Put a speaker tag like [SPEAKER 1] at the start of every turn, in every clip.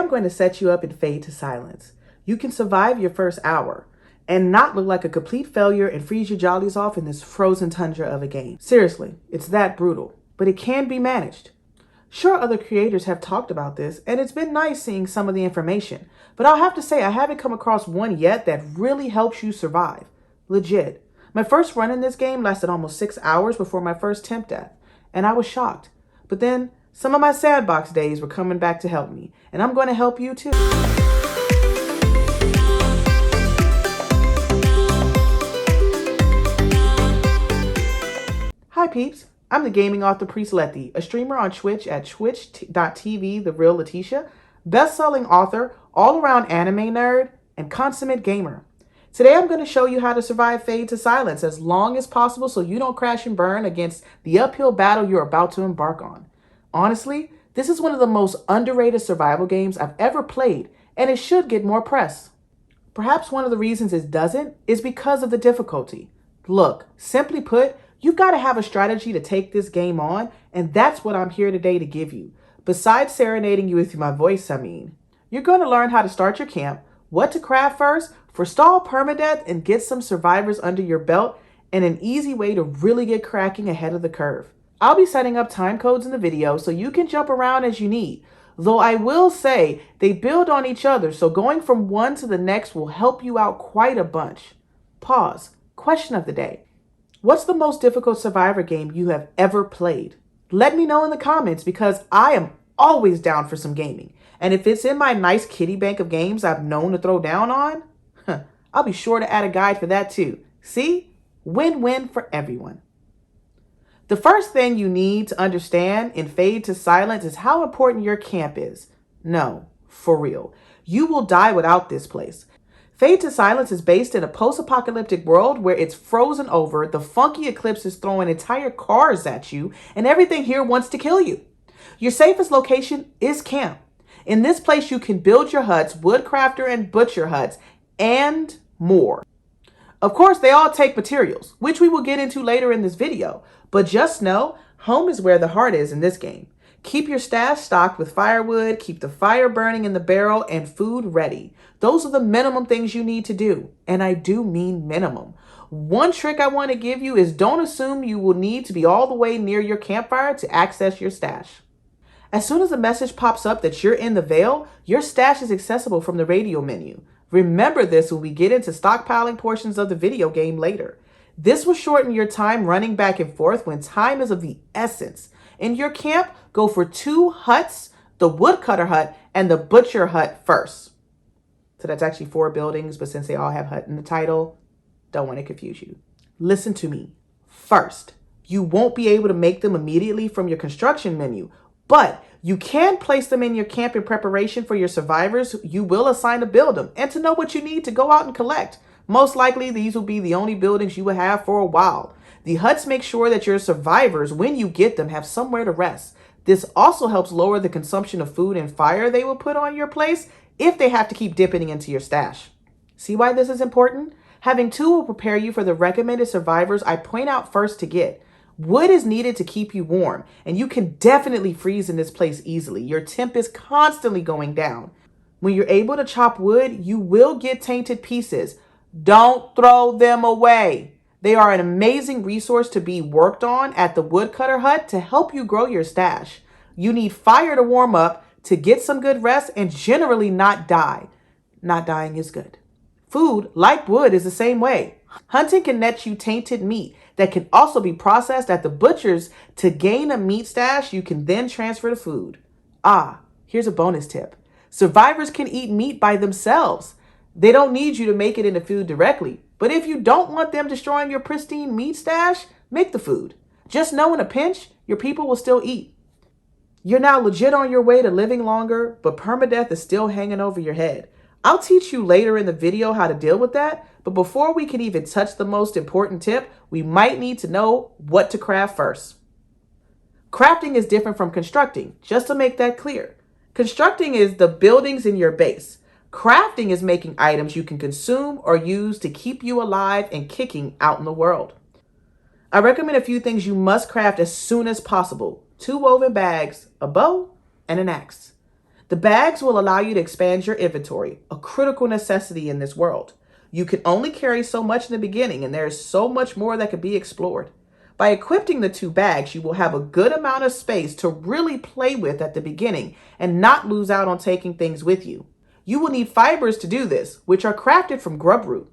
[SPEAKER 1] I'm going to set you up and fade to silence. You can survive your first hour and not look like a complete failure and freeze your jollies off in this frozen tundra of a game. Seriously, it's that brutal, but it can be managed. Sure, other creators have talked about this, and it's been nice seeing some of the information, but I'll have to say I haven't come across one yet that really helps you survive. Legit. My first run in this game lasted almost 6 hours before my first temp death, and I was shocked. But then, some of my sandbox days were coming back to help me, and I'm going to help you too. Hi peeps, I'm the gaming author Priest Letty, a streamer on Twitch at twitch.tv, The Real Letitia, best-selling author, all-around anime nerd, and consummate gamer. Today I'm going to show you how to survive fade to silence as long as possible so you don't crash and burn against the uphill battle you're about to embark on. Honestly, this is one of the most underrated survival games I've ever played, and it should get more press. Perhaps one of the reasons it doesn't is because of the difficulty. Look, simply put, you've got to have a strategy to take this game on, and that's what I'm here today to give you. Besides serenading you with my voice, you're going to learn how to start your camp, what to craft first, forestall permadeath, and get some survivors under your belt, and an easy way to really get cracking ahead of the curve. I'll be setting up time codes in the video so you can jump around as you need, though I will say they build on each other, so going from one to the next will help you out quite a bunch. Pause. Question of the day. What's the most difficult survivor game you have ever played? Let me know in the comments because I am always down for some gaming. And if it's in my nice kitty bank of games I've known to throw down on, I'll be sure to add a guide for that too. See? Win-win for everyone. The first thing you need to understand in Fade to Silence is how important your camp is. No, for real. You will die without this place. Fade to Silence is based in a post-apocalyptic world where it's frozen over, the funky eclipse is throwing entire cars at you, and everything here wants to kill you. Your safest location is camp. In this place, you can build your huts, woodcrafter and butcher huts, and more. Of course, they all take materials, which we will get into later in this video, but just know, home is where the heart is in this game. Keep your stash stocked with firewood, keep the fire burning in the barrel, and food ready. Those are the minimum things you need to do, and I do mean minimum. One trick I want to give you is don't assume you will need to be all the way near your campfire to access your stash. As soon as a message pops up that you're in the Vale, your stash is accessible from the radio menu. Remember this when we get into stockpiling portions of the video game later. This will shorten your time running back and forth when time is of the essence. In your camp, go for 2 huts, the woodcutter hut and the butcher hut first. So that's actually 4 buildings, but since they all have hut in the title, don't want to confuse you. Listen to me. First, you won't be able to make them immediately from your construction menu, but you can place them in your camp in preparation for your survivors. You will assign to build them and to know what you need to go out and collect. Most likely, these will be the only buildings you will have for a while. The huts make sure that your survivors, when you get them, have somewhere to rest. This also helps lower the consumption of food and fire they will put on your place if they have to keep dipping into your stash. See why this is important? Having 2 will prepare you for the recommended survivors I point out first to get. Wood is needed to keep you warm, and you can definitely freeze in this place easily. Your temp is constantly going down. When you're able to chop wood, you will get tainted pieces. Don't throw them away. They are an amazing resource to be worked on at the woodcutter hut to help you grow your stash. You need fire to warm up, to get some good rest, and generally not die. Not dying is good. Food, like wood, is the same way. Hunting can net you tainted meat that can also be processed at the butchers to gain a meat stash you can then transfer to food. Here's a bonus tip. Survivors can eat meat by themselves. They don't need you to make it into food directly. But if you don't want them destroying your pristine meat stash, make the food. Just know in a pinch, your people will still eat. You're now legit on your way to living longer, but permadeath is still hanging over your head. I'll teach you later in the video how to deal with that, but before we can even touch the most important tip, we might need to know what to craft first. Crafting is different from constructing, just to make that clear. Constructing is the buildings in your base. Crafting is making items you can consume or use to keep you alive and kicking out in the world. I recommend a few things you must craft as soon as possible. 2 woven bags, a bow, and an axe. The bags will allow you to expand your inventory, a critical necessity in this world. You can only carry so much in the beginning, and there is so much more that can be explored. By equipping the 2 bags, you will have a good amount of space to really play with at the beginning and not lose out on taking things with you. You will need fibers to do this, which are crafted from grub root.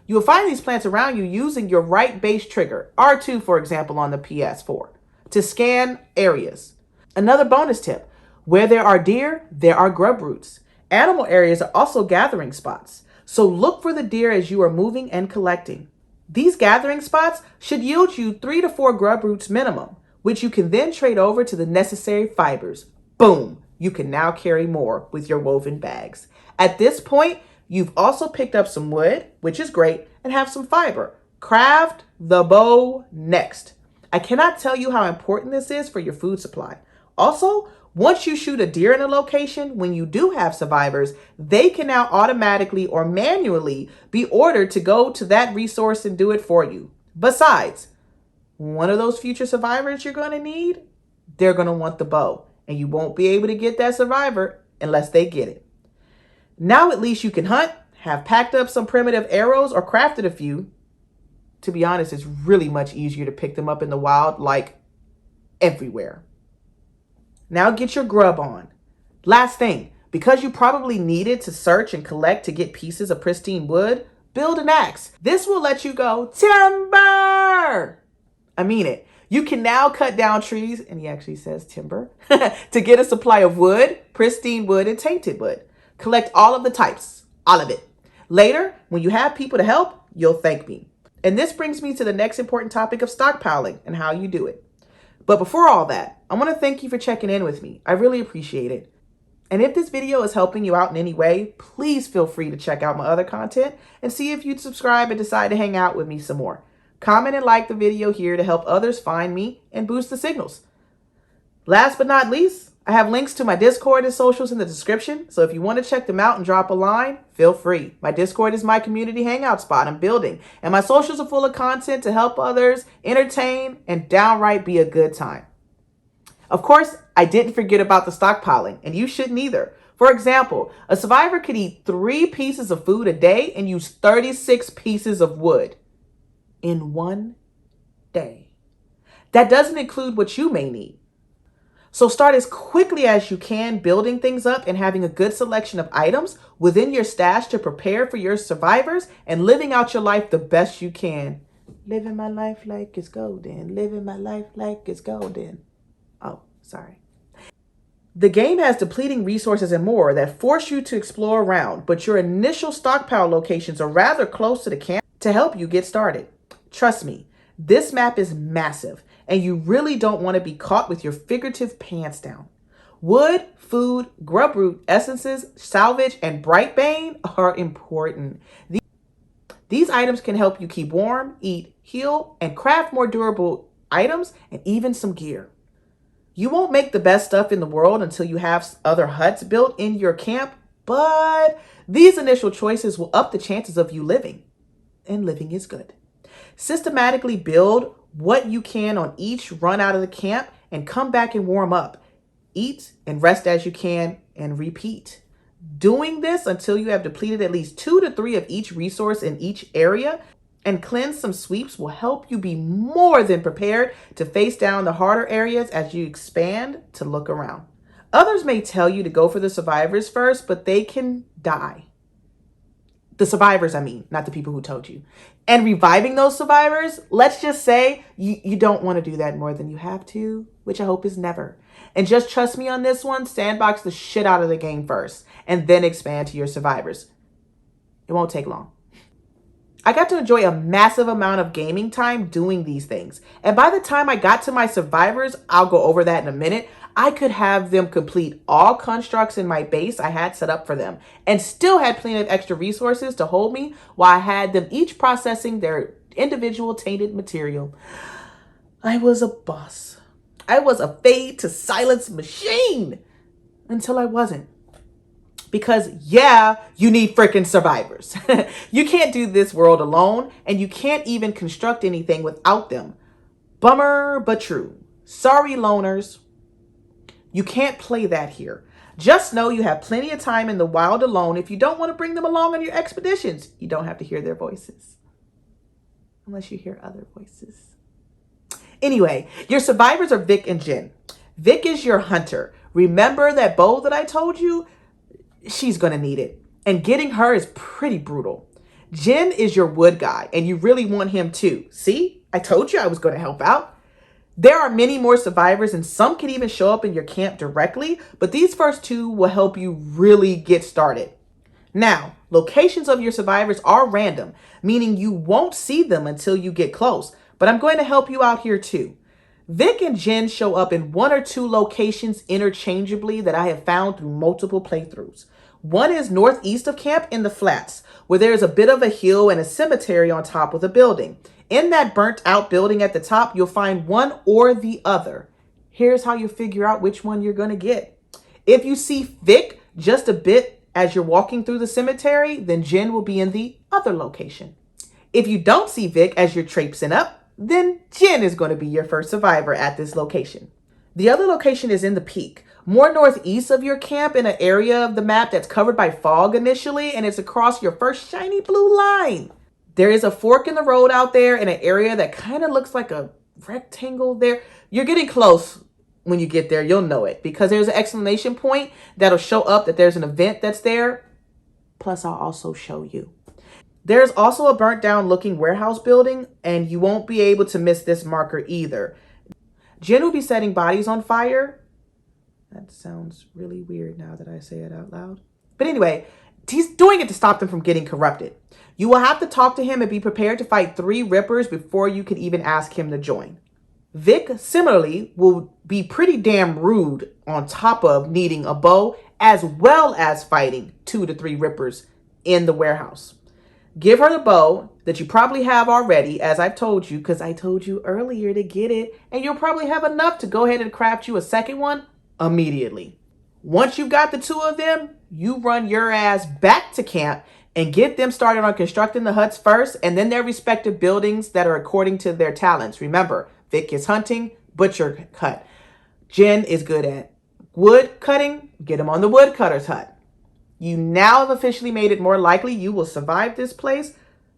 [SPEAKER 1] You will find these plants around you using your right base trigger, R2 for example on the PS4, to scan areas. Another bonus tip, where there are deer, there are grub roots. Animal areas are also gathering spots, so look for the deer as you are moving and collecting. These gathering spots should yield you 3 to 4 grub roots minimum, which you can then trade over to the necessary fibers. Boom! You can now carry more with your woven bags. At this point, you've also picked up some wood, which is great, and have some fiber. Craft the bow next. I cannot tell you how important this is for your food supply. Also, once you shoot a deer in a location, when you do have survivors, they can now automatically or manually be ordered to go to that resource and do it for you. Besides, one of those future survivors you're going to need, they're going to want the bow, and you won't be able to get that survivor unless they get it. Now at least you can hunt, have packed up some primitive arrows or crafted a few. To be honest, it's really much easier to pick them up in the wild, like everywhere. Now get your grub on. Last thing, because you probably needed to search and collect to get pieces of pristine wood, build an axe. This will let you go timber. I mean it. You can now cut down trees, and he actually says timber, to get a supply of wood, pristine wood, and tainted wood. Collect all of the types, all of it. Later, when you have people to help, you'll thank me. And this brings me to the next important topic of stockpiling and how you do it. But before all that, I want to thank you for checking in with me. I really appreciate it. And if this video is helping you out in any way, please feel free to check out my other content and see if you'd subscribe and decide to hang out with me some more. Comment and like the video here to help others find me and boost the signals. Last but not least, I have links to my Discord and socials in the description, so if you want to check them out and drop a line, feel free. My Discord is my community hangout spot I'm building, and my socials are full of content to help others, entertain, and downright be a good time. Of course, I didn't forget about the stockpiling, and you shouldn't either. For example, a survivor could eat 3 pieces of food a day and use 36 pieces of wood in one day. That doesn't include what you may need. So start as quickly as you can building things up and having a good selection of items within your stash to prepare for your survivors and living out your life the best you can. Living my life like it's golden. Living my life like it's golden. Oh, sorry. The game has depleting resources and more that force you to explore around, but your initial stockpile locations are rather close to the camp to help you get started. Trust me, this map is massive, and you really don't want to be caught with your figurative pants down. Wood, food, grub root, essences, salvage, and bright bane are important. These items can help you keep warm, eat, heal, and craft more durable items and even some gear. You won't make the best stuff in the world until you have other huts built in your camp, but these initial choices will up the chances of you living, and living is good. Systematically build what you can on each run out of the camp and come back and warm up. Eat and rest as you can and repeat. Doing this until you have depleted at least 2 to 3 of each resource in each area and cleanse some sweeps will help you be more than prepared to face down the harder areas as you expand to look around. Others may tell you to go for the survivors first, but they can die. The survivors, I mean, not the people who told you. And reviving those survivors, let's just say you don't want to do that more than you have to, which I hope is never. And just trust me on this one, sandbox the shit out of the game first, and then expand to your survivors. It won't take long. I got to enjoy a massive amount of gaming time doing these things. And by the time I got to my survivors, I'll go over that in a minute, I could have them complete all constructs in my base I had set up for them and still had plenty of extra resources to hold me while I had them each processing their individual tainted material. I was a boss. I was a fade to silence machine until I wasn't. Because yeah, you need freaking survivors. You can't do this world alone, and you can't even construct anything without them. Bummer, but true. Sorry, loners. You can't play that here. Just know you have plenty of time in the wild alone if you don't want to bring them along on your expeditions. You don't have to hear their voices. Unless you hear other voices. Anyway, your survivors are Vic and Jen. Vic is your hunter. Remember that bow that I told you? She's going to need it. And getting her is pretty brutal. Jen is your wood guy, and you really want him too. See? I told you I was going to help out. There are many more survivors, and some can even show up in your camp directly, but these first two will help you really get started. Now, locations of your survivors are random, meaning you won't see them until you get close, but I'm going to help you out here too. Vic and Jen show up in one or two locations interchangeably that I have found through multiple playthroughs. One is northeast of camp in the flats, where there is a bit of a hill and a cemetery on top with a building. In that burnt out building at the top, you'll find one or the other. Here's how you figure out which one you're going to get. If you see Vic just a bit as you're walking through the cemetery, then Jen will be in the other location. If you don't see Vic as you're traipsing up, then Jen is going to be your first survivor at this location. The other location is in the peak, more northeast of your camp in an area of the map that's covered by fog initially, and it's across your first shiny blue line. There is a fork in the road out there in an area that kind of looks like a rectangle there. You're getting close when you get there. You'll know it because there's an exclamation point that'll show up that there's an event that's there. Plus, I'll also show you. There's also a burnt down looking warehouse building, and you won't be able to miss this marker either. Jen will be setting bodies on fire. That sounds really weird now that I say it out loud. But anyway, he's doing it to stop them from getting corrupted. You will have to talk to him and be prepared to fight 3 Rippers before you can even ask him to join. Vic, similarly, will be pretty damn rude on top of needing a bow as well as fighting 2 to 3 Rippers in the warehouse. Give her the bow that you probably have already, as I've told you, because I told you earlier to get it, and you'll probably have enough to go ahead and craft you a second one immediately. Once you've got the 2 of them, you run your ass back to camp and get them started on constructing the huts first, and then their respective buildings that are according to their talents. Remember, Vic is hunting, butcher cut. Jen is good at wood cutting. Get him on the woodcutter's hut. You now have officially made it more likely you will survive this place,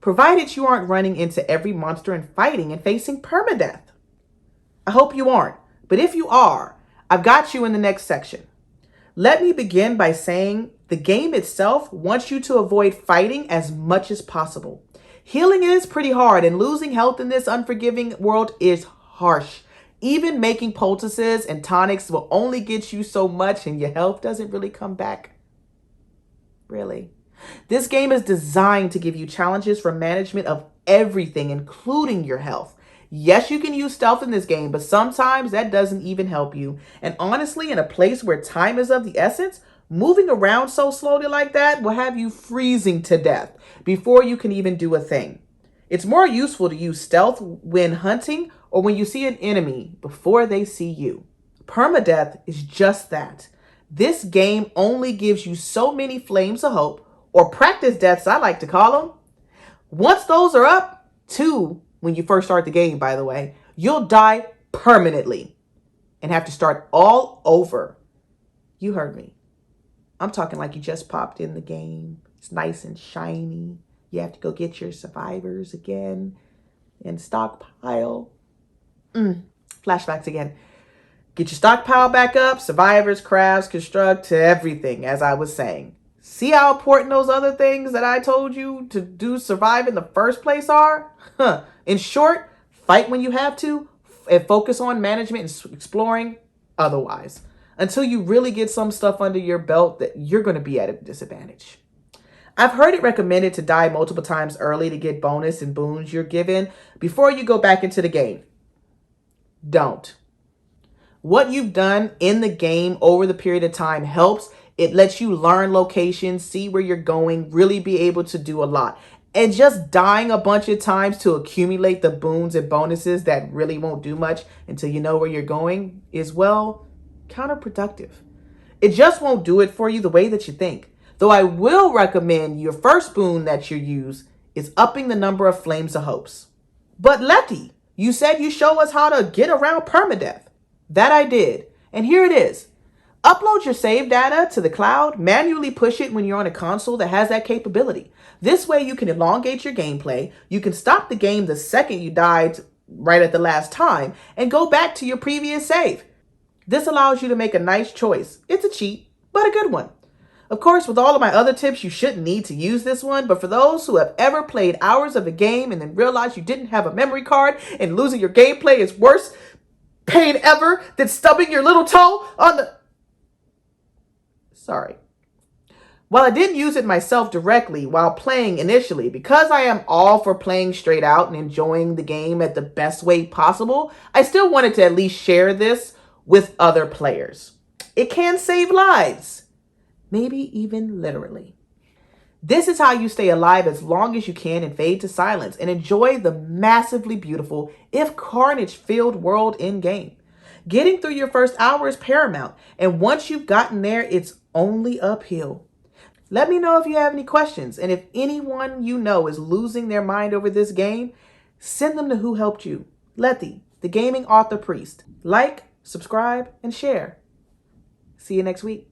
[SPEAKER 1] provided you aren't running into every monster and fighting and facing permadeath. I hope you aren't, but if you are, I've got you in the next section. Let me begin by saying the game itself wants you to avoid fighting as much as possible. Healing is pretty hard, and losing health in this unforgiving world is harsh. Even making poultices and tonics will only get you so much, and your health doesn't really come back. Really. This game is designed to give you challenges for management of everything, including your health. Yes, you can use stealth in this game, but sometimes that doesn't even help you. And honestly, in a place where time is of the essence, moving around so slowly like that will have you freezing to death before you can even do a thing. It's more useful to use stealth when hunting or when you see an enemy before they see you. Permadeath is just that. This game only gives you so many flames of hope, or practice deaths I like to call them. Once those are up, 2 when you first start the game, by the way, you'll die permanently and have to start all over. You heard me. I'm talking like you just popped in the game. It's nice and shiny. You have to go get your survivors again and stockpile. Flashbacks again. Get your stockpile back up, survivors, crafts, construct, to everything, as I was saying. See how important those other things that I told you to do survive in the first place are? In short, fight when you have to and focus on management and exploring otherwise until you really get some stuff under your belt that you're going to be at a disadvantage. I've heard it recommended to die multiple times early to get bonus and boons you're given before you go back into the game. Don't. What you've done in the game over the period of time helps. It lets you learn locations, see where you're going, really be able to do a lot. And just dying a bunch of times to accumulate the boons and bonuses that really won't do much until you know where you're going is, well, counterproductive. It just won't do it for you the way that you think. Though I will recommend your first boon that you use is upping the number of flames of hopes. But Letty, you said you show us how to get around permadeath. That I did. And here it is. Upload your save data to the cloud, manually push it when you're on a console that has that capability. This way you can elongate your gameplay, you can stop the game the second you died right at the last time, and go back to your previous save. This allows you to make a nice choice. It's a cheat, but a good one. Of course, with all of my other tips, you shouldn't need to use this one, but for those who have ever played hours of a game and then realized you didn't have a memory card and losing your gameplay is worse pain ever than stubbing your little toe on the... Sorry. While I didn't use it myself directly while playing initially, because I am all for playing straight out and enjoying the game at the best way possible, I still wanted to at least share this with other players. It can save lives. Maybe even literally. This is how you stay alive as long as you can and fade to silence and enjoy the massively beautiful, if carnage-filled world in-game. Getting through your first hour is paramount, and once you've gotten there, it's only uphill. Let me know if you have any questions, and if anyone you know is losing their mind over this game, send them to Who Helped You, Letty, the gaming author priest. Like, subscribe, and share. See you next week.